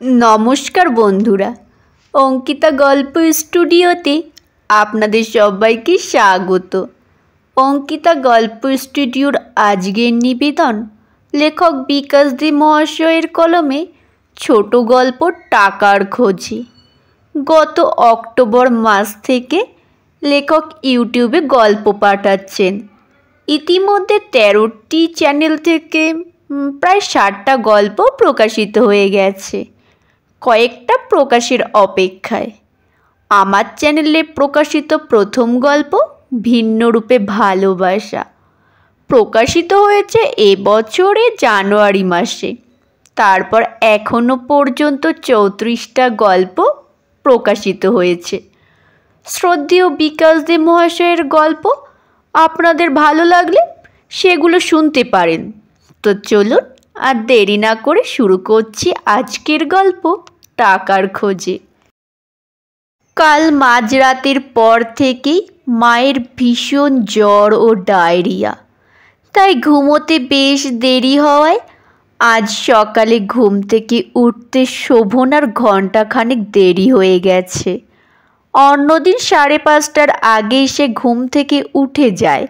নমস্কার বন্ধুরা, অঙ্কিতা গল্প স্টুডিওতে আপনাদের সবাইকে স্বাগত। অঙ্কিতা গল্প স্টুডিওর আজকের নিবেদন লেখক বিকাশ দে মহাশয়ের কলমে ছোট গল্প টাকার খোঁজে। গত অক্টোবর মাস থেকে লেখক ইউটিউবে গল্প পাঠাচ্ছেন। ইতিমধ্যে 13টি চ্যানেল থেকে প্রায় 60টা গল্প প্রকাশিত হয়ে গেছে, কয়েকটা প্রকাশের অপেক্ষায়। আমার চ্যানেলে প্রকাশিত প্রথম গল্প ভিন্ন রূপে ভালোবাসা প্রকাশিত হয়েছে এবছরে জানুয়ারি মাসে। তারপর এখনো পর্যন্ত 34টা গল্প প্রকাশিত হয়েছে। শ্রদ্ধেয় বিকাশ দে মহাশয়ের গল্প আপনাদের ভালো লাগলে সেগুলো শুনতে পারেন। তো চলুন আর দেরি না করে শুরু করছি আজকের গল্প টাকার খোঁজে। কাল মাঝরাতের পর থেকেই মায়ের ভীষণ জ্বর ও ডায়রিয়া, তাই ঘুমোতে বেশ দেরি হওয়ায় আজ সকালে ঘুম থেকে উঠতে শোভনার ঘণ্টাখানেক দেরি হয়ে গেছে। অন্যদিন 5:30টার আগে সে ঘুম থেকে উঠে যায়।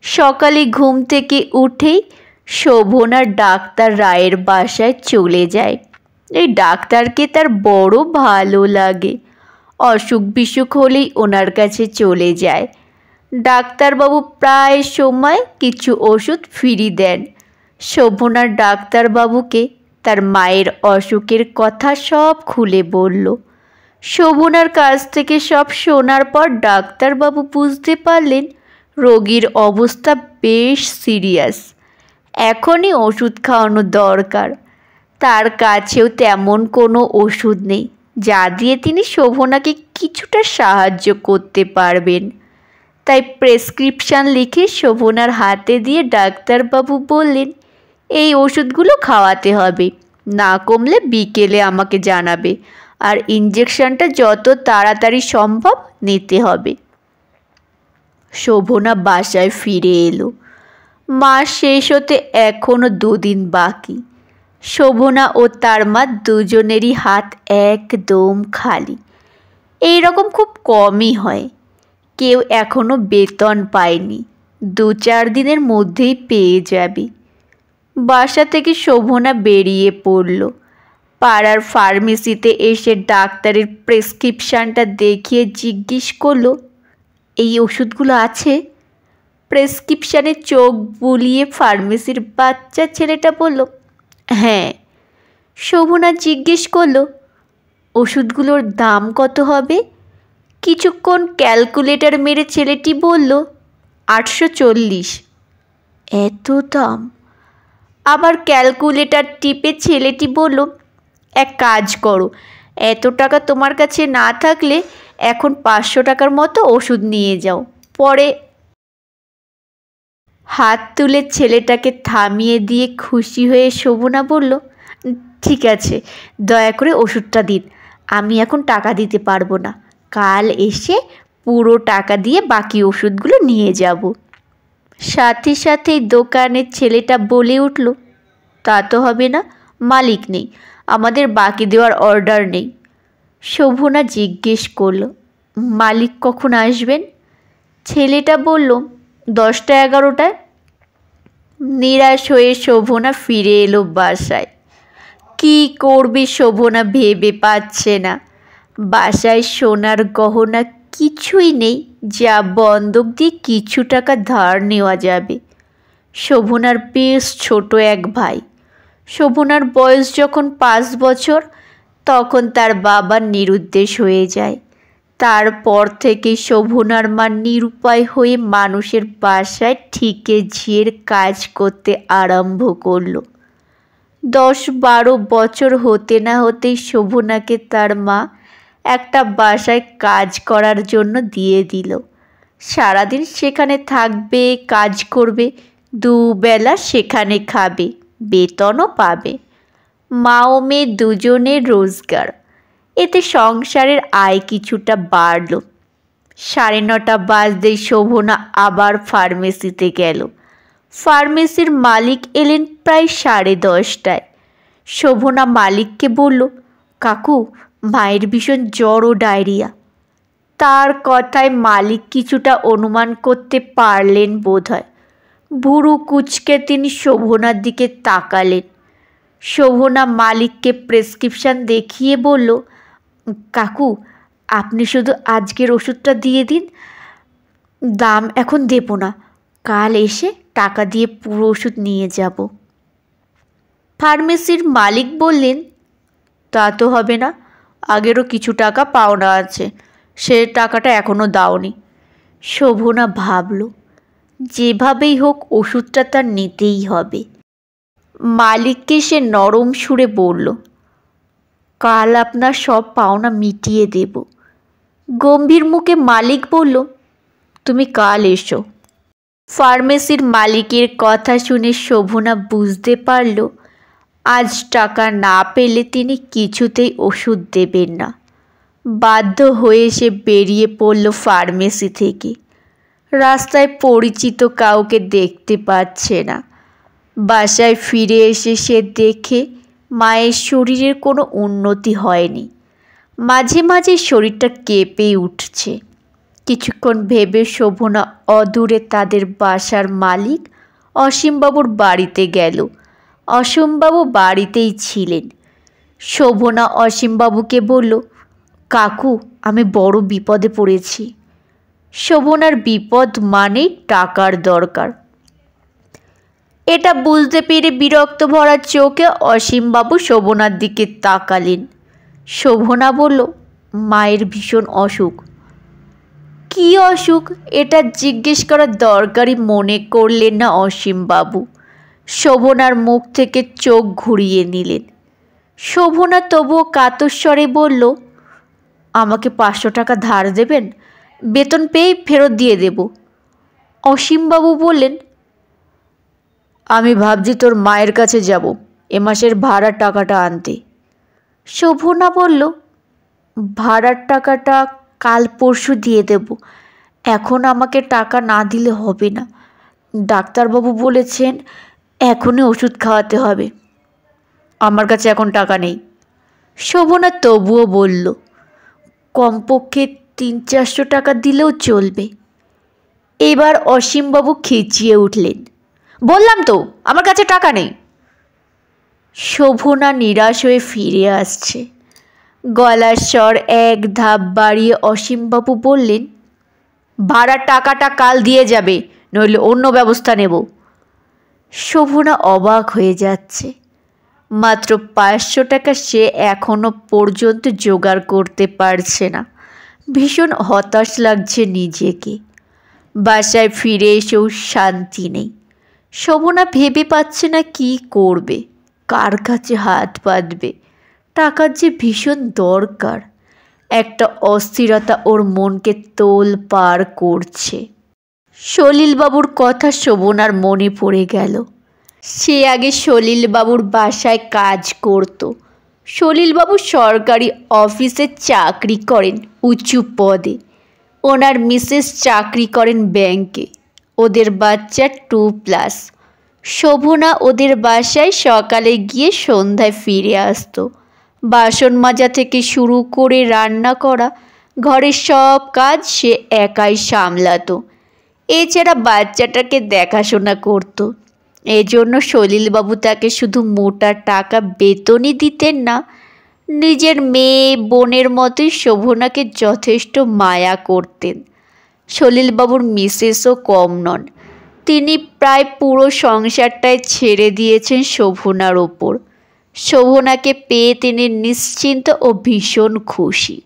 সকালে ঘুম থেকে উঠেই শোভনার ডাক্তার রায়ের বাসায় চলে যায়। এই ডাক্তারকে তার বড় ভালো লাগে। অসুখ বিসুখ হলেই ওনার কাছে চলে যায়। ডাক্তারবাবু প্রায় সময় কিছু ওষুধ ফ্রি দেন। শোভনার ডাক্তারবাবুকে তার মায়ের অসুখের কথা সব খুলে বলল। শোভনার কাছ থেকে সব শোনার পর ডাক্তারবাবু বুঝতে পারলেন রোগীর অবস্থা বেশ সিরিয়াস। এখনই ওষুধ খাওয়ানো দরকার। তার কাছেও তেমন কোনো ওষুধ নেই যা দিয়ে তিনি শোভনাকে কিছুটা সাহায্য করতে পারবেন। তাই প্রেসক্রিপশান লিখে শোভনার হাতে দিয়ে ডাক্তারবাবু বললেন, এই ওষুধগুলো খাওয়াতে হবে, না কমলে বিকেলে আমাকে জানাবে, আর ইঞ্জেকশনটা যত তাড়াতাড়ি সম্ভব নিতে হবে। শোভনা বাসায় ফিরে এলো। মাস শেষ হতে এখনও 2 দিন বাকি। শোভনা ও তার মা দুজনেরই হাত একদম খালি। এই রকম খুব কমই হয়। কেউ এখনও বেতন পায়নি, 2-4 দিনের মধ্যেই পেয়ে যাবে। বাসা থেকে শোভনা বেরিয়ে পড়ল। পাড়ার ফার্মেসিতে এসে ডাক্তারের প্রেসক্রিপশানটা দেখিয়ে জিজ্ঞেস করলো, এই ওষুধগুলো আছে? প্রেসক্রিপশানে চোখ বুলিয়ে ফার্মেসির বাচ্চা ছেলেটা বলল, হ্যাঁ। শোভনা জিজ্ঞেস করল, ওষুধগুলোর দাম কত হবে? কিছুক্ষণ ক্যালকুলেটর মেরে ছেলেটি বলল, 840। এত দাম? আবার ক্যালকুলেটর টিপে ছেলেটি বলল, এক কাজ করো, এত টাকা তোমার কাছে না থাকলে এখন 500 টাকার মতো ওষুধ নিয়ে যাও, পরে। হাত তুলে ছেলেটাকে থামিয়ে দিয়ে খুশি হয়ে শোভনা বলল, ঠিক আছে, দয়া করে ওষুধটা দিন, আমি এখন টাকা দিতে পারবো না, কাল এসে পুরো টাকা দিয়ে বাকি ওষুধগুলো নিয়ে যাব। সাথে সাথেই দোকানের ছেলেটা বলে উঠল, তা তো হবে না, মালিক নেই, আমাদের বাকি দেওয়ার অর্ডার নেই। শোভনা জিজ্ঞেস করল, মালিক কখন আসবেন? ছেলেটা বলল, 10টা-11টায়। নিরাশ হয়ে শোভনা ফিরে এলো বাসায়। কি করবে শোভনা ভেবে পাচ্ছে না। বাসায় সোনার গহনা কিছুই নেই যা বন্ধক দিয়ে কিছু টাকা ধার নেওয়া যাবে। শোভনার বেশ ছোট এক ভাই। শোভনার বয়স যখন 5 বছর, তখন তার বাবা নিরুদ্দেশ হয়ে যায়। তারপর থেকে শোভনার মা নিরুপায় হয়ে মানুষের বাসায় ঠিকে ঝিয়ের কাজ করতে আরম্ভ করল। 10-12 বছর হতে না হতেই শোভনাকে তার মা একটা বাসায় কাজ করার জন্য দিয়ে দিল। সারাদিন সেখানে থাকবে, কাজ করবে, 2 বেলা সেখানে খাবে, বেতনও পাবে। মা ও মেয়ে দুজনের রোজগার, এতে সংসারের আয় কিছুটা বাড়ল। 9:30 বাজতেই শোভনা আবার ফার্মেসিতে গেল। ফার্মেসির মালিক এলেন প্রায় 10:30টায়। শোভনা মালিককে বলল, কাকু, মায়ের ভীষণ জ্বর ও ডায়রিয়া। তার কথায় মালিক কিছুটা অনুমান করতে পারলেন বোধহয়। ভুরু কুঁচকে তিনি শোভনার দিকে তাকালেন। শোভনা মালিককে প্রেসক্রিপশন দেখিয়ে বলল, কাকু, আপনি শুধু আজকের ওষুধটা দিয়ে দিন, দাম এখন দেব না, কাল এসে টাকা দিয়ে পুরো ওষুধ নিয়ে যাব। ফার্মেসির মালিক বললেন, তা তো হবে না, আগেরও কিছু টাকা পাওনা আছে, সে টাকাটা এখনও দাওনি। শোভনা ভাবল, যেভাবেই হোক ওষুধটা তার নিতেই হবে। মালিককে সে নরম সুরে বলল, কাল আপনার সব পাওনা মিটিয়ে দেব। গম্ভীর মুখে মালিক বলল, তুমি কাল এসো। ফার্মেসির মালিকের কথা শুনে শোভনা বুঝতে পারল আজ টাকা না পেলে তিনি কিছুতেই ওষুধ দেবেন না। বাধ্য হয়ে সে বেরিয়ে পড়ল ফার্মেসি থেকে। রাস্তায় পরিচিত কাউকে দেখতে পাচ্ছে না। বাসায় ফিরে এসে সে দেখে মায়ের শরীরের কোনো উন্নতি হয়নি। মাঝে মাঝে শরীরটা কেঁপে উঠছে। কিছুক্ষণ ভেবে শোভনা অদূরে তাদের বাসার মালিক অসীমবাবুর বাড়িতে গেল। অসীমবাবু বাড়িতেই ছিলেন। শোভনা অসীমবাবুকে বলল, কাকু, আমি বড় বিপদে পড়েছি। শোভনার বিপদ মানেই টাকার দরকার। এটা বুঝতে পেরে বিরক্ত ভরা চোখে অসীমবাবু শোভনার দিকে তাকালেন। শোভনা বলল, মায়ের ভীষণ অসুখ। কী অসুখ এটা জিজ্ঞেস করার দরকারই মনে করলেন না অসীমবাবু। শোভনার মুখ থেকে চোখ ঘুরিয়ে নিলেন। শোভনা তবুও কাতর স্বরে বলল, আমাকে 500 টাকা ধার দেবেন, বেতন পেয়েই ফেরত দিয়ে দেব। অসীমবাবু বললেন, আমি ভাবছি তোর মায়ের কাছে যাব এ মাসের ভাড়ার টাকাটা আনতে। শোভনা বলল, ভাড়ার টাকাটা কাল পরশু দিয়ে দেব, এখন আমাকে টাকা না দিলে হবে না। ডাক্তারবাবু বলেছেন এখনই ওষুধ খাওয়াতে হবে। আমার কাছে এখন টাকা নেই। শোভনা তবুও বলল, কমপক্ষে 300-400 টাকা দিলেও চলবে। এবার অসীমবাবু খেঁচিয়ে উঠলেন, বললাম তো আমার কাছে টাকা নেই। শোভনা নিরাশ হয়ে ফিরে আসছে। গলার স্বর এক ধাপ বাড়িয়ে অসীমবাবু বললেন, ভাড়ার টাকাটা কাল দিয়ে যাবে, নইলে অন্য ব্যবস্থা নেব। শোভনা অবাক হয়ে যাচ্ছে। মাত্র 500 টাকা সে এখনো পর্যন্ত জোগাড় করতে পারছে না। ভীষণ হতাশ লাগছে নিজেকে। বাসায় ফিরে এসেও শান্তি নেই। শোভনা ভেবে পাচ্ছে না কি করবে, কার কাছে হাত পাতবে। টাকার যে ভীষণ দরকার। একটা অস্থিরতা ওর মনকে তোলপাড় করছে। সলিলবাবুর কথা শোভনার মনে পড়ে গেল। সে আগে সলিলবাবুর বাসায় কাজ করত। সলিলবাবু সরকারি অফিসে চাকরি করেন উঁচু পদে। ওনার মিসেস চাকরি করেন ব্যাংকে। ওদের বাচ্চা 2+। শোভনা ওদের বাসায় সকালে গিয়ে সন্ধ্যায় ফিরে আসতো। বাসন মাজা থেকে শুরু করে রান্না করা, ঘরের সব কাজ সে একাই সামলাতো। এছাড়া বাচ্চাটাকে দেখাশোনা করত। এজন্য সলিলবাবু তাকে শুধু মোটা টাকা বেতনই দিতেন না, নিজের মেয়ে বোনের মতোই শোভনাকে যথেষ্ট মায়া করতেন। সলিলবাবুর মিসেসও কম নন। তিনি প্রায় পুরো সংসারটাই ছেড়ে দিয়েছেন শোভনার ওপর। শোভনাকে পেয়ে তিনি নিশ্চিন্ত ও ভীষণ খুশি।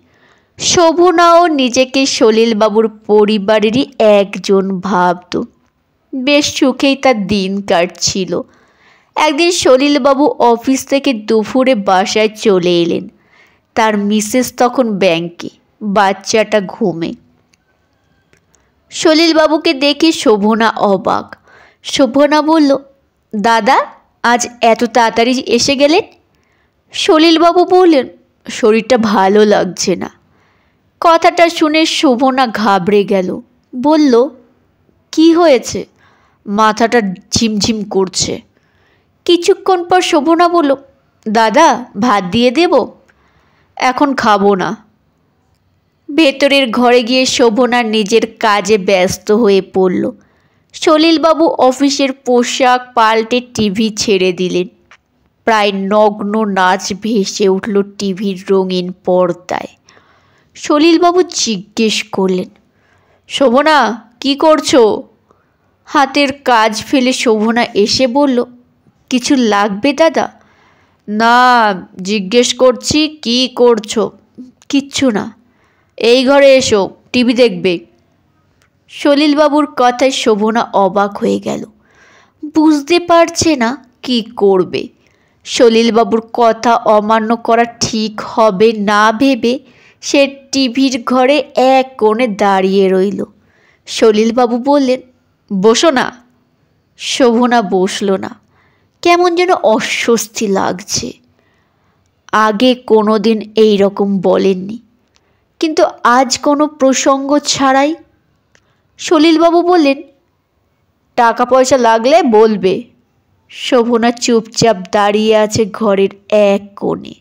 শোভনাও নিজেকে সলিলবাবুর পরিবারেরই একজন ভাবত। বেশ সুখেই তার দিন কাটছিল। একদিন সলিলবাবু অফিস থেকে দুপুরে বাসায় চলে এলেন। তার মিসেস তখন ব্যাংকে, বাচ্চাটা ঘুমে। সলিলবাবুকে দেখে শোভনা অবাক। শোভনা বলল, দাদা, আজ এত তাড়াতাড়ি এসে গেলেন? সলিলবাবু বললেন, শরীরটা ভালো লাগছে না। কথাটা শুনে শোভনা ঘাবড়ে গেল। বলল, কি হয়েছে? মাথাটা ঝিমঝিম করছে। কিছুক্ষণ পর শোভনা বলল, দাদা, ভাত দিয়ে দেব? এখন খাবো না। ভেতরের ঘরে গিয়ে শোভনা নিজের কাজে ব্যস্ত হয়ে পড়ল। সলিলবাবু অফিসের পোশাক পাল্টে টিভি ছেড়ে দিলেন। প্রায় নগ্ন নাচ ভেসে উঠল টিভির রঙিন পর্দায়। সলিলবাবু জিজ্ঞেস করলেন, শোভনা কি করছো? হাতের কাজ ফেলে শোভনা এসে বলল, কিছু লাগবে দাদা? না, জিজ্ঞেস করছি কি করছো? কিচ্ছু না। এই ঘরে এসো, টিভি দেখবে। সলিলবাবুর কথায় শোভনা অবাক হয়ে গেল। বুঝতে পারছে না কি করবে। সলিলবাবুর কথা অমান্য করা ঠিক হবে না ভেবে সে টিভির ঘরে এক কোণে দাঁড়িয়ে রইল। সলিলবাবু বললেন, বসো না। শোভনা বসল না। কেমন যেন অস্বস্তি লাগছে। আগে কোনো দিন এই রকম বলেননি, কিন্তু আজ কোনো প্রসঙ্গ ছাড়াই। সলিলবাবু বললেন, টাকা পয়সা লাগলে বলবে। শোভনা চুপচাপ দাঁড়িয়ে আছে ঘরের এক কোণে।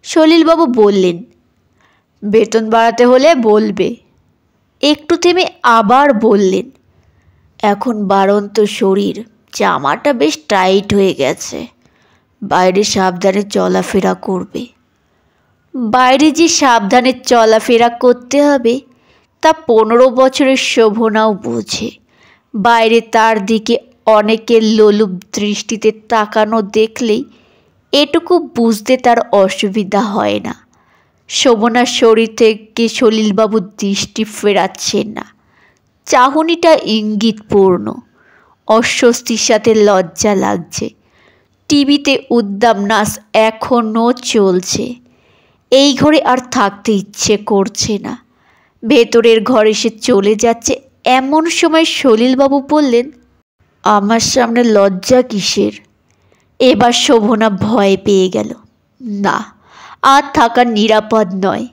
সলিলবাবু বললেন, বেতন বাড়াতে হলে বলবে। একটু থেমে আবার বললেন, এখন বাড়ন্ত শরীর, জামাটা বেশ টাইট হয়ে গেছে, বাইরে সাবধানে চলাফেরা করবে। বাইরে যে সাবধানে চলাফেরা করতে হবে তা 15 বছরের শোভনাও বোঝে। বাইরে তার দিকে অনেকের লোলুপ দৃষ্টিতে তাকানো দেখলেই এটুকু বুঝতে তার অসুবিধা হয় না। শোভনার শরীর থেকে সলিলবাবু দৃষ্টি ফেরাচ্ছেন না। চাহনিটা ইঙ্গিতপূর্ণ। অস্বস্তির সাথে লজ্জা লাগছে। টিভিতে উদ্দাম নাচ এখনও চলছে। এই ঘরে আর থাকতে ইচ্ছে করছে না। ভেতরের ঘরে সে চলে যাচ্ছে। এমন সময় সলিলবাবু বললেন, আমার সামনে লজ্জা কিসের? এবার শোভনা ভয় পেয়ে গেল। না, আর থাকা নিরাপদ নয়।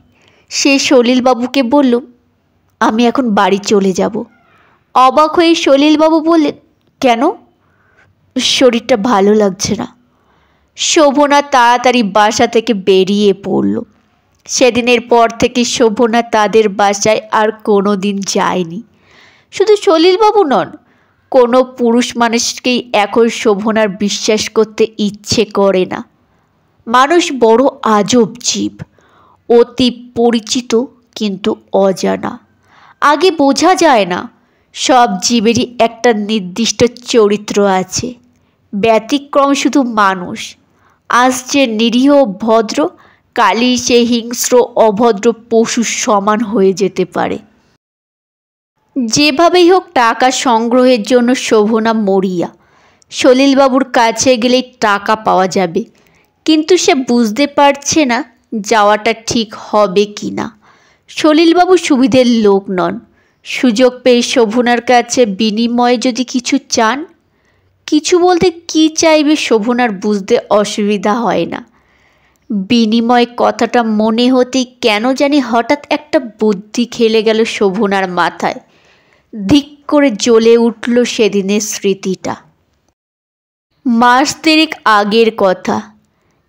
সে সলিলবাবুকে বলল, আমি এখন বাড়ি চলে যাব। অবাক হয়ে সলিলবাবু বললেন, কেন? শরীরটা ভালো লাগছে না। শোভনা তাড়াতাড়ি বাসা থেকে বেরিয়ে পড়ল। সেদিনের পর থেকে শোভনা তাদের বাসায় আর কোনো দিন যায়নি। শুধু সলিলবাবু নন, কোনো পুরুষ মানুষকেই এখন শোভনার বিশ্বাস করতে ইচ্ছে করে না। মানুষ বড় আজব জীব, অতি পরিচিত কিন্তু অজানা। আগে বোঝা যায় না। সব জীবেরই একটা নির্দিষ্ট চরিত্র আছে। ব্যতিক্রম শুধু মানুষ। আজ যে নিরীহ ভদ্র, কালই সে হিংস্র অভদ্র পশুর সমান হয়ে যেতে পারে। যেভাবেই হোক টাকা সংগ্রহের জন্য শোভনা মরিয়া। সলিলবাবুর কাছে গেলেই টাকা পাওয়া যাবে, কিন্তু সে বুঝতে পারছে না যাওয়াটা ঠিক হবে কি না। সলিলবাবু সুবিধের লোক নন। সুযোগ পেয়ে শোভনার কাছে বিনিময়ে যদি কিছু চান, কিছু বলতে কি চাইবে শোভনার বুঝতে অসুবিধা হয় না। বিনিময় কথাটা মনে হতেই কেন জানি হঠাৎ একটা বুদ্ধি খেলে গেল শোভনার মাথায়। ধিক করে জ্বলে উঠল সেদিনের স্মৃতিটা। মাস 3 আগের কথা।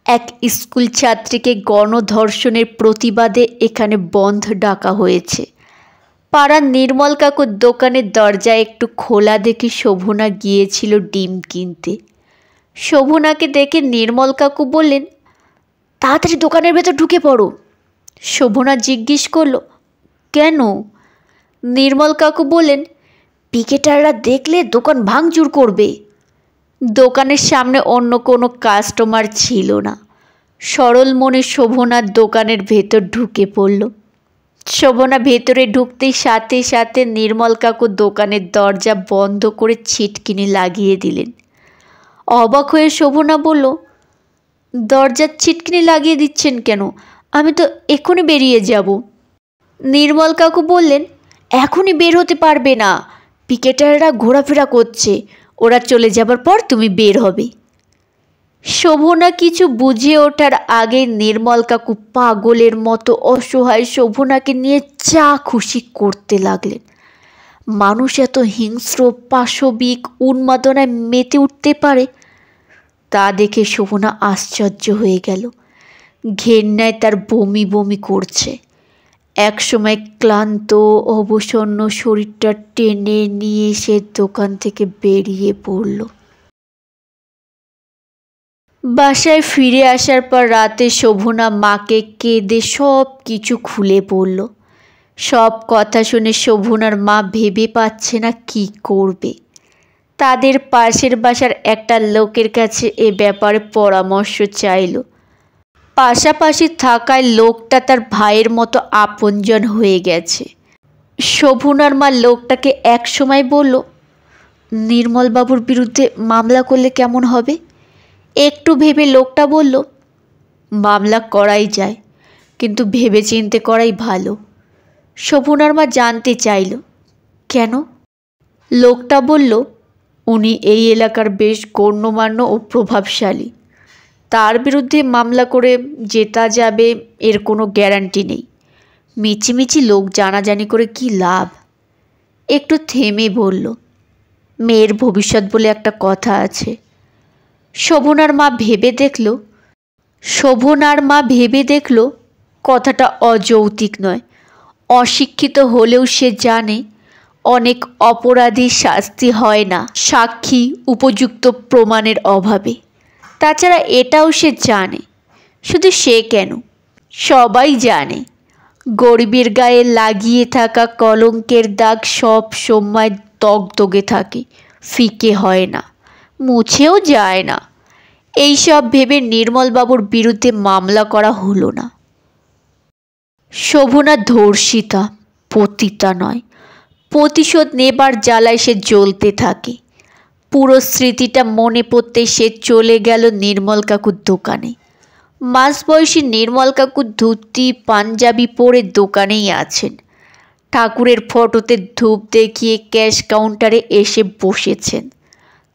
এক স্কুল ছাত্রীকে গণধর্ষণের প্রতিবাদে এখানে বন্ধ ডাকা হয়েছে। পাড়ার নির্মল কাকুর দোকানের দরজা একটু খোলা দেখে শোভনা গিয়েছিল ডিম কিনতে। শোভনাকে দেখে নির্মল কাকু বললেন, তাড়াতাড়ি দোকানের ভেতর ঢুকে পড়ো। শোভনা জিজ্ঞেস করল, কেন? নির্মল কাকু বললেন, পিকেটাররা দেখলে দোকান ভাঙচুর করবে। দোকানের সামনে অন্য কোনো কাস্টমার ছিল না। সরল মনে শোভনার দোকানের ভেতর ঢুকে পড়ল। শোভনা ভেতরে ঢুকতেই সাথে সাথে নির্মল কাকু দোকানের দরজা বন্ধ করে ছিটকিনি লাগিয়ে দিলেন। অবাক হয়ে শোভনা বলল, দরজার ছিটকিনি লাগিয়ে দিচ্ছেন কেন? আমি তো এক্ষুনি বেরিয়ে যাব। নির্মল কাকু বললেন, এখনই বের হতে পারবে না, পিকেটাররা ঘোরাফেরা করছে, ওরা চলে যাবার পর তুমি বের হবে। শোভনা কিছু বুঝে ওঠার আগে নির্মল কাকু পাগলের মতো অসহায় শোভনাকে নিয়ে যা খুশি করতে লাগলেন। মানুষ এত হিংস্র পাশবিক উন্মাদনায় মেতে উঠতে পারে তা দেখে শোভনা আশ্চর্য হয়ে গেল। ঘেন্নায় তার বমি বমি করছে। একসময় ক্লান্ত অবসন্ন শরীরটা টেনে নিয়ে সে দোকান থেকে বেরিয়ে পড়ল। বাসায় ফিরে আসার পর রাতে শোভনা মাকে কেঁদে সব কিছু খুলে বলল। সব কথা শুনে শোভনার মা ভেবে পাচ্ছে না কি করবে। তাদের পাশের বাসার একটা লোকের কাছে এ ব্যাপারে পরামর্শ চাইল। পাশাপাশি থাকায় লোকটা তার ভাইয়ের মতো আপনজন হয়ে গেছে। শোভনার মা লোকটাকে এক সময় বলল, নির্মলবাবুর বিরুদ্ধে মামলা করলে কেমন হবে? একটু ভেবে লোকটা বলল, মামলা করাই যায়, কিন্তু ভেবেচিন্তে করাই ভালো। শোভনার মা জানতে চাইল, কেন? লোকটা বলল, উনি এই এলাকার বেশ গণ্যমান্য ও প্রভাবশালী। তার বিরুদ্ধে মামলা করে জেতা যাবে এর কোনো গ্যারান্টি নেই। মিছিমিছি লোক জানাজানি করে কি লাভ? একটু থেমে বলল, মেয়ের ভবিষ্যৎ বলে একটা কথা আছে। শোভনার মা ভেবে দেখল কথাটা অযৌক্তিক নয়। অশিক্ষিত হলেও সে জানে অনেক অপরাধীর শাস্তি হয় না সাক্ষী উপযুক্ত প্রমাণের অভাবে। তাছাড়া এটাও সে জানে, শুধু সে কেন, সবাই জানে, গরিবের গায়ে লাগিয়ে থাকা কলঙ্কের দাগ সব সময় দগদগে থাকে, ফিকে হয় না, মুছেও যায় না। এইসব ভেবে নির্মলবাবুর বিরুদ্ধে মামলা করা হলো না। শোভনা ধর্ষিতা, পতিতা নয়। প্রতিশোধ নেবার জ্বালায় সে জ্বলতে থাকে। পুরো স্মৃতিটা মনে পড়তে সে চলে গেল নির্মল কাকুর দোকানে। মাঝবয়সী নির্মল কাকু ধুতি পাঞ্জাবি পরে দোকানেই আছেন। ঠাকুরের ফটোতে ধূপ দেখিয়ে ক্যাশ কাউন্টারে এসে বসেছেন।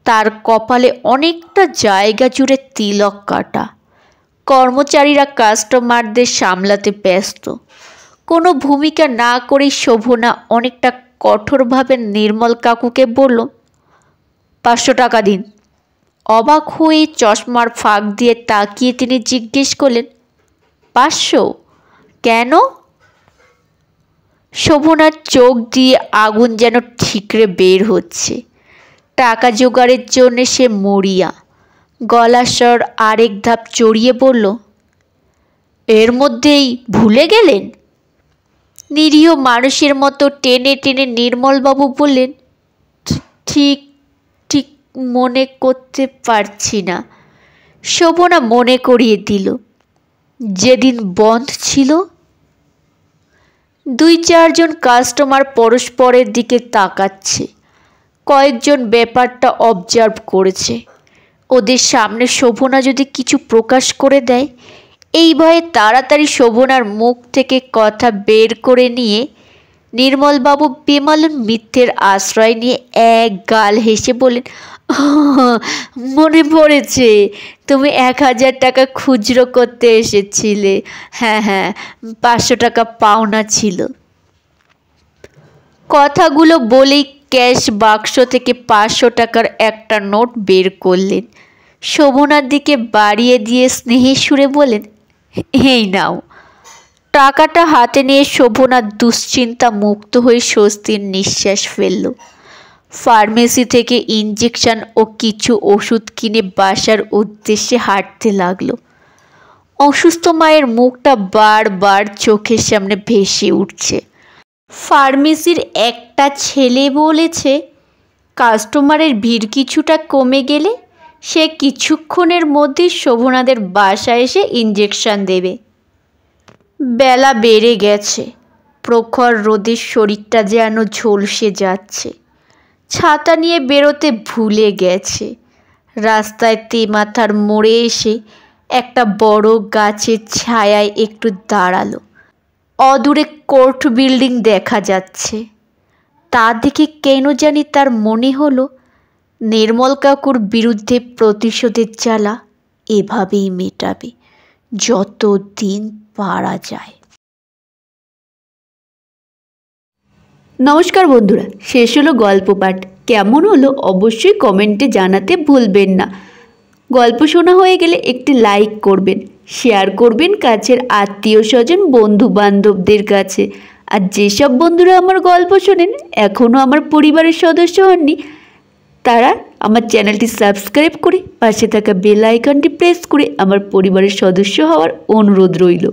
তার কপালে অনেকটা জায়গা জুড়ে তিলক কাটা। কর্মচারীরা কাস্টমারদের সামলাতে ব্যস্ত। কোনো ভূমিকা না করেই শোভনা অনেকটা কঠোরভাবে নির্মল কাকুকে বলল, 500 টাকা দিন। অবাক হয়ে চশমার ফাঁক দিয়ে তাকিয়ে তিনি জিজ্ঞেস করলেন, 500? কেন? শোভনার চোখ দিয়ে আগুন যেন ঠিকরে বের হচ্ছে। টাকা জোগাড়ের জন্য সে মরিয়া। গলার স্বর আরেক ধাপ চড়িয়ে বলল, এর মধ্যেই ভুলে গেলেন? নিরীহ মানুষের মতো টেনে টেনে নির্মলবাবু বললেন, ঠিক ঠিক মনে করতে পারছি না। শোভনা মনে করিয়ে দিল, যেদিন বন্ধ ছিল। 2-4 জন কাস্টমার পরস্পরের দিকে তাকাচ্ছে। কয়েকজন ব্যাপারটা অবজার্ভ করেছে। ওদের সামনে শোভনা যদি কিছু প্রকাশ করে দেয়, এই ভয়ে তাড়াতাড়ি শোভনার মুখ থেকে কথা বের করে নিয়ে নির্মলবাবু বেমালুম মিথ্যের আশ্রয় নিয়ে এক গাল হেসে বললেন, মনে পড়েছে, তুমি 1000 টাকা খুচরো করতে এসেছিলে। হ্যাঁ, 500 টাকা পাওনা ছিল। কথাগুলো বলেই ক্যাশ বাক্স থেকে 500 টাকার একটা নোট বের করলেন। শোভনার দিকে বাড়িয়ে দিয়ে স্নেহের সুরে বলেন, এই নাও। টাকাটা হাতে নিয়ে শোভনা দুশ্চিন্তা মুক্ত হয়ে স্বস্তির নিঃশ্বাস ফেলল। ফার্মেসি থেকে ইঞ্জেকশন ও কিছু ওষুধ কিনে বাসার উদ্দেশ্যে হাঁটতে লাগলো। অসুস্থ মায়ের মুখটা বারবার চোখের সামনে ভেসে উঠছে। ফার্মেসির একটা ছেলে বলেছে, কাস্টমারের ভিড় কিছুটা কমে গেলে সে কিছুক্ষণের মধ্যেই শোভনাদের বাসায় এসে ইঞ্জেকশন দেবে। বেলা বেড়ে গেছে। প্রখর রোদের শরীরটা যেন ঝলসে যাচ্ছে। ছাতা নিয়ে বেরোতে ভুলে গেছে। রাস্তায় তেমাথার মোড়ে এসে একটা বড় গাছের ছায়ায় একটু দাঁড়ালো। অদূরে কোর্ট বিল্ডিং দেখা যাচ্ছে। তা দেখে কেন জানি তার মনে হলো, নির্মল কাকুর বিরুদ্ধে প্রতিশোধের জ্বালা এভাবেই মেটাবে, যতদিন পারা যায়। নমস্কার বন্ধুরা, শেষ হলো গল্প পাঠ। কেমন হলো অবশ্যই কমেন্টে জানাতে ভুলবেন না। গল্প শোনা হয়ে গেলে একটি লাইক করবেন। শেয়ার করবেন কাছের আত্মীয় স্বজন বন্ধু বান্ধবদের কাছে। আর যেসব বন্ধুরা আমার গল্প শোনেন এখনও আমার পরিবারের সদস্য হননি, তারা আমার চ্যানেলটি সাবস্ক্রাইব করে পাশে থাকা বেল আইকনটি প্রেস করে আমার পরিবারের সদস্য হওয়ার অনুরোধ রইল।